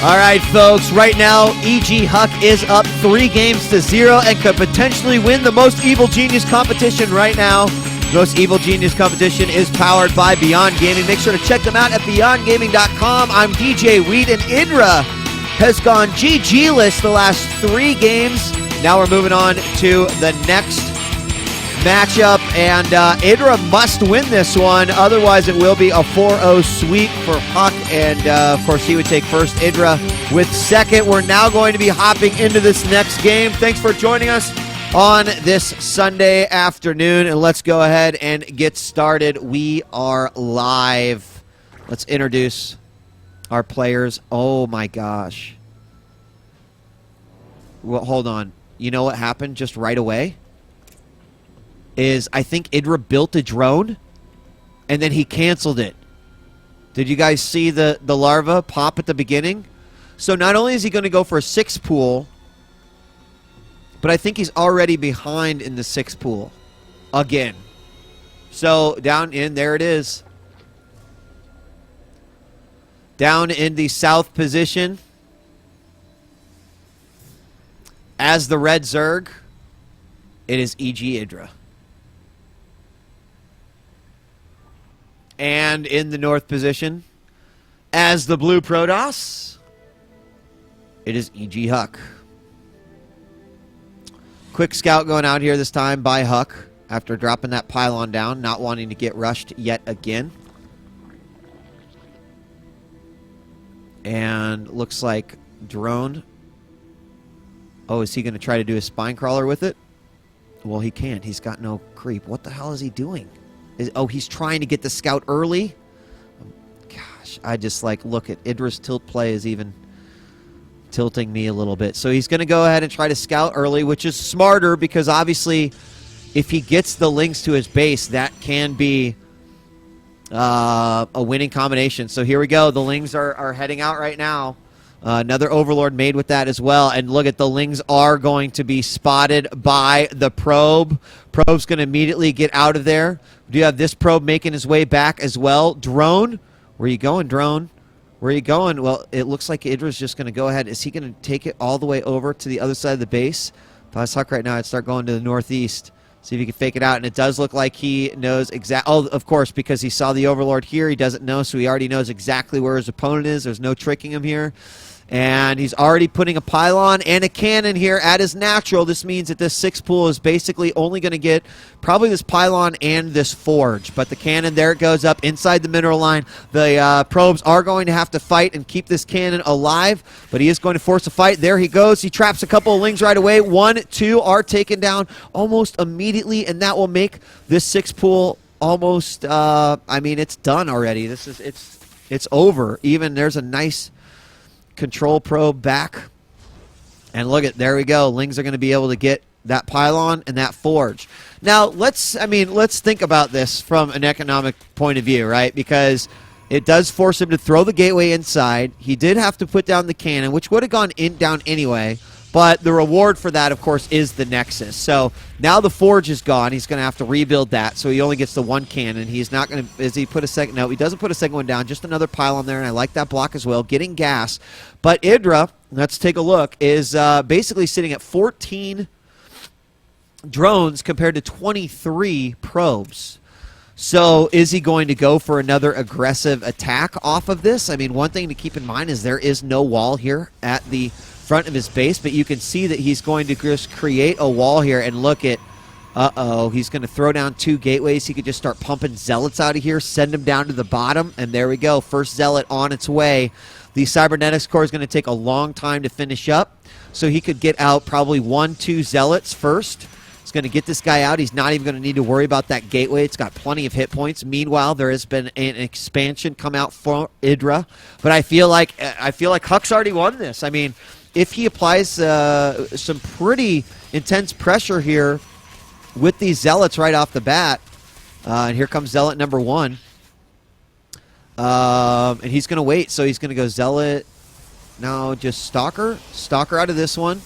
All right, folks, right now, EG.HuK is up 3-0 and could potentially win the Most Evil Genius competition right now. Most Evil Genius competition is powered by Beyond Gaming. Make sure to check them out at beyondgaming.com. I'm DJ.HuK and EG.IdrA has gone GG-less the last 3 games. Now we're moving on to the next matchup, and EG.IdrA must win this one. Otherwise, it will be a 4-0 sweep for HuK, and of course, he would take first. EG.IdrA with second. We're now going to be hopping into this next game. Thanks for joining us on this Sunday afternoon, and let's go ahead and get started. We are live. Let's introduce our players. Oh my gosh. Well, hold on. You know what happened just right away? Is I think EG.IdrA built a drone, and then he canceled it. Did you guys see the larva pop at the beginning? So not only is he going to go for a 6 pool, but I think he's already behind in the 6 pool again. So down in, there it is. Down in the south position as the red Zerg, it is EG.IdrA. And in the north position, as the blue Protoss, it is EG.HuK. Quick scout going out here this time by HuK after dropping that pylon down, not wanting to get rushed yet again. And looks like drone. Oh, is he going to try to do a spine crawler with it? Well, he can't. He's got no creep. What the hell is he doing? Oh, he's trying to get the scout early? Gosh, I just look at EG.IdrA's tilt play is even tilting me a little bit. So he's going to go ahead and try to scout early, which is smarter because obviously if he gets the links to his base, that can be a winning combination. So here we go. The Lings are heading out right now. Another Overlord made with that as well. And look at the Lings are going to be spotted by the probe. Probe's going to immediately get out of there. We do have this probe making his way back as well. Drone, where you going, drone? Where are you going? Well, it looks like EG.IdrA's just going to go ahead. Is he going to take it all the way over to the other side of the base? If I was HuK right now, I'd start going to the northeast. See if he can fake it out. And it does look like he knows exactly. Oh, of course, because he saw the Overlord here. He doesn't know, so he already knows exactly where his opponent is. There's no tricking him here. And he's already putting a pylon and a cannon here at his natural. This means that this 6 pool is basically only going to get probably this pylon and this forge. But the cannon, there it goes up inside the mineral line. The probes are going to have to fight and keep this cannon alive. But he is going to force a fight. There he goes. He traps a couple of Lings right away. 1, 2 are taken down almost immediately. And that will make this 6 pool almost, I mean, it's done already. This is, it's over. Even there's a nice control probe back, and look at, there we go. Lings are going to be able to get that pylon and that forge. Now let's think about this from an economic point of view, right? Because it does force him to throw the gateway inside. He did have to put down the cannon, which would have gone down anyway. But the reward for that, of course, is the Nexus. So now the forge is gone. He's going to have to rebuild that. So he only gets the 1 cannon. He's not going to, he put a second? No, he doesn't put a second one down. Just another pylon there, and I like that block as well. Getting gas. But EG.IdrA, let's take a look, is basically sitting at 14 drones compared to 23 probes. So is he going to go for another aggressive attack off of this? I mean, one thing to keep in mind is there is no wall here at the front of his base, but you can see that he's going to just create a wall here. And look at, he's going to throw down 2 gateways. He could just start pumping zealots out of here, send them down to the bottom, and there we go. First zealot on its way. The cybernetics core is going to take a long time to finish up, so he could get out probably 1, 2 zealots first. It's going to get this guy out. He's not even going to need to worry about that gateway. It's got plenty of hit points. Meanwhile, there has been an expansion come out for EG.IdrA, but I feel like HuK's already won this. I mean, if he applies some pretty intense pressure here with these zealots right off the bat, and here comes zealot number 1, and he's going to wait. So he's going to go zealot. No, just stalker out of this one.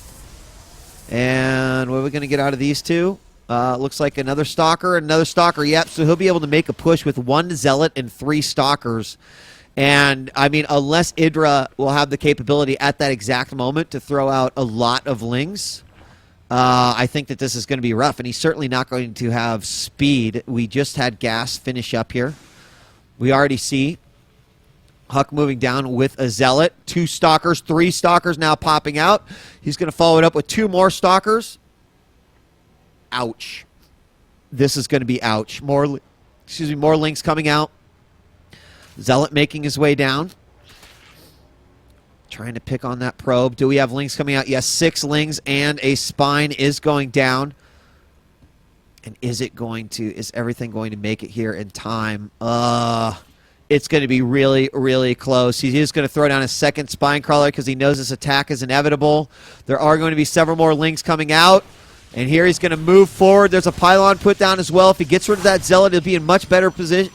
And what are we going to get out of these 2? Looks like another stalker. Yep, so he'll be able to make a push with 1 zealot and 3 stalkers. And, I mean, unless EG.IdrA will have the capability at that exact moment to throw out a lot of lings, I think that this is going to be rough. And he's certainly not going to have speed. We just had gas finish up here. We already see HuK moving down with a Zealot. 2 Stalkers, 3 Stalkers now popping out. He's going to follow it up with 2 more Stalkers. Ouch. This is going to be ouch. More links coming out. Zealot making his way down. Trying to pick on that probe. Do we have lings coming out? Yes, 6 lings and a spine is going down. And is everything going to make it here in time? It's going to be really, really close. He is going to throw down a second spine crawler because he knows this attack is inevitable. There are going to be several more lings coming out. And here he's going to move forward. There's a pylon put down as well. If he gets rid of that Zealot, he'll be in much better position.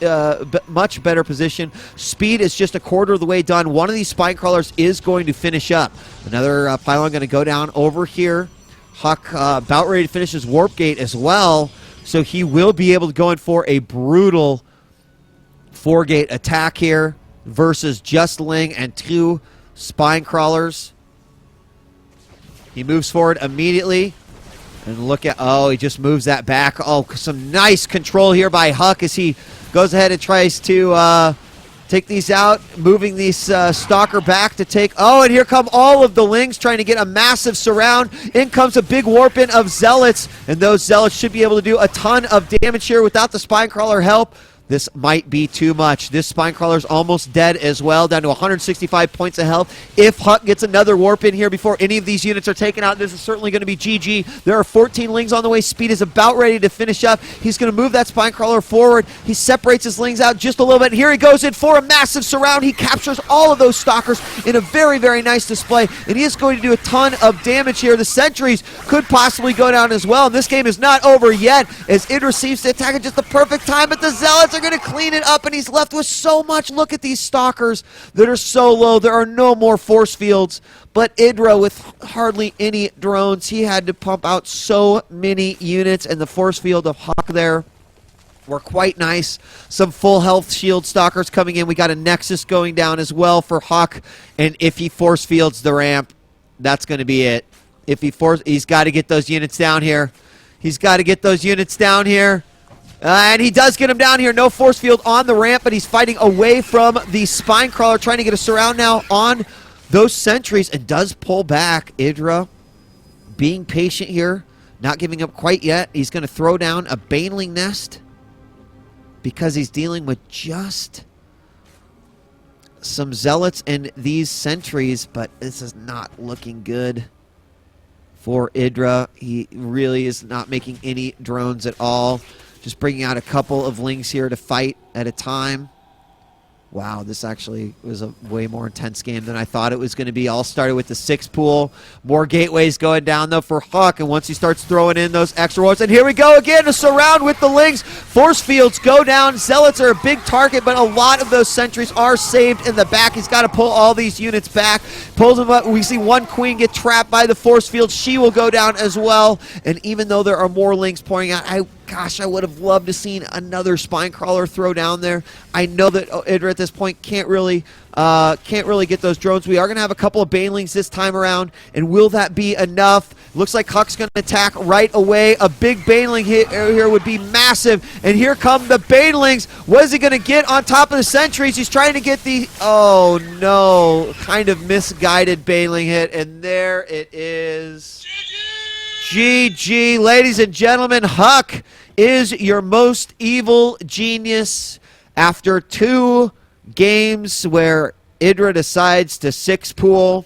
Speed is just a quarter of the way done. One of these spine crawlers is going to finish up. Another pylon going to go down over here. HuK about ready to finish his warp gate as well. So he will be able to go in for a brutal 4-gate attack here versus just Ling and 2 spine crawlers. He moves forward immediately. And look at, he just moves that back. Oh, some nice control here by HuK as he goes ahead and tries to take these out, moving these Stalker back to take. And here come all of the lings trying to get a massive surround. In comes a big warp in of Zealots, and those Zealots should be able to do a ton of damage here without the spine crawler help. This might be too much. This spine crawler is almost dead as well, down to 165 points of health. If HuK gets another warp in here before any of these units are taken out, this is certainly going to be GG. There are 14 lings on the way. Speed is about ready to finish up. He's going to move that spine crawler forward. He separates his lings out just a little bit. Here he goes in for a massive surround. He captures all of those Stalkers in a very, very nice display, and he is going to do a ton of damage here. The sentries could possibly go down as well, and this game is not over yet as EG.IdrA seems to attack at just the perfect time, but the Zealots are going to clean it up, and he's left with so much. Look at these Stalkers that are so low. There are no more force fields, but EG.IdrA with hardly any drones, he had to pump out so many units, and the force field of HuK there were quite nice. Some full health shield Stalkers coming in. We got a Nexus going down as well for HuK, and if he force fields the ramp, that's going to be it. He's got to get those units down here. He's got to get those units down here. And he does get him down here. No force field on the ramp, but he's fighting away from the spine crawler, trying to get a surround now on those sentries, and does pull back. EG.IdrA being patient here, not giving up quite yet. He's going to throw down a Baneling nest because he's dealing with just some Zealots and these sentries, but this is not looking good for EG.IdrA. He really is not making any drones at all. Just bringing out a couple of lings here to fight at a time. Wow, this actually was a way more intense game than I thought it was going to be. All started with the 6 pool. More gateways going down, though, for HuK. And once he starts throwing in those extra wards, and here we go again, a surround with the lings. Force fields go down. Zealots are a big target, but a lot of those sentries are saved in the back. He's got to pull all these units back. Pulls them up. We see one queen get trapped by the force field. She will go down as well. And even though there are more lings pouring out, gosh, I would have loved to seen another spine crawler throw down there. I know that EG.IdrA at this point can't really get those drones. We are going to have a couple of Banelings this time around, and will that be enough? Looks like HuK's going to attack right away. A big Baneling hit here would be massive, and here come the Banelings. What is he going to get on top of the sentries? He's trying to get the, oh no, kind of misguided Baneling hit, and there it is. GG, ladies and gentlemen. HuK is your most evil genius after 2 games where EG.IdrA decides to 6 pool.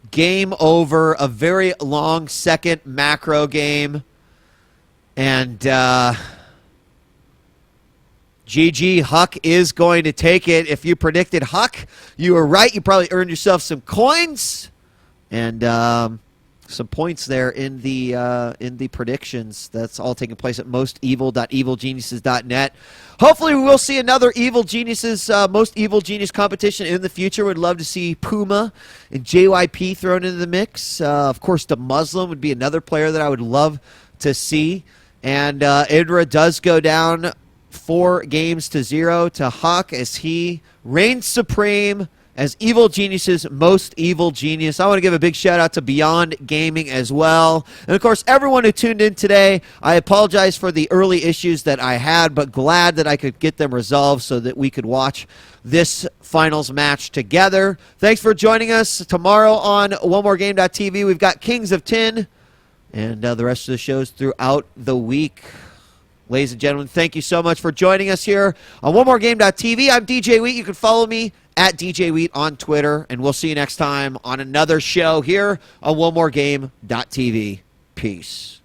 Game over. A very long second macro game. And GG, HuK is going to take it. If you predicted HuK, you were right. You probably earned yourself some coins. And some points there in the predictions. That's all taking place at mostevil.evilgeniuses.net. Hopefully we will see another Evil Geniuses Most Evil Genius competition in the future. Would love to see Puma and JYP thrown into the mix. Of course, the Muslim would be another player that I would love to see. And EG.IdrA does go down 4-0 to HuK as he reigns supreme as Evil Genius's most evil genius. I want to give a big shout out to Beyond Gaming as well. And of course, everyone who tuned in today, I apologize for the early issues that I had, but glad that I could get them resolved so that we could watch this finals match together. Thanks for joining us. Tomorrow on OneMoreGame.tv, we've got Kings of 10 and the rest of the shows throughout the week. Ladies and gentlemen, thank you so much for joining us here on OneMoreGame.tv. I'm DJ Wheat. You can follow me at DJ Wheat on Twitter, and we'll see you next time on another show here on OneMoreGame.tv. Peace.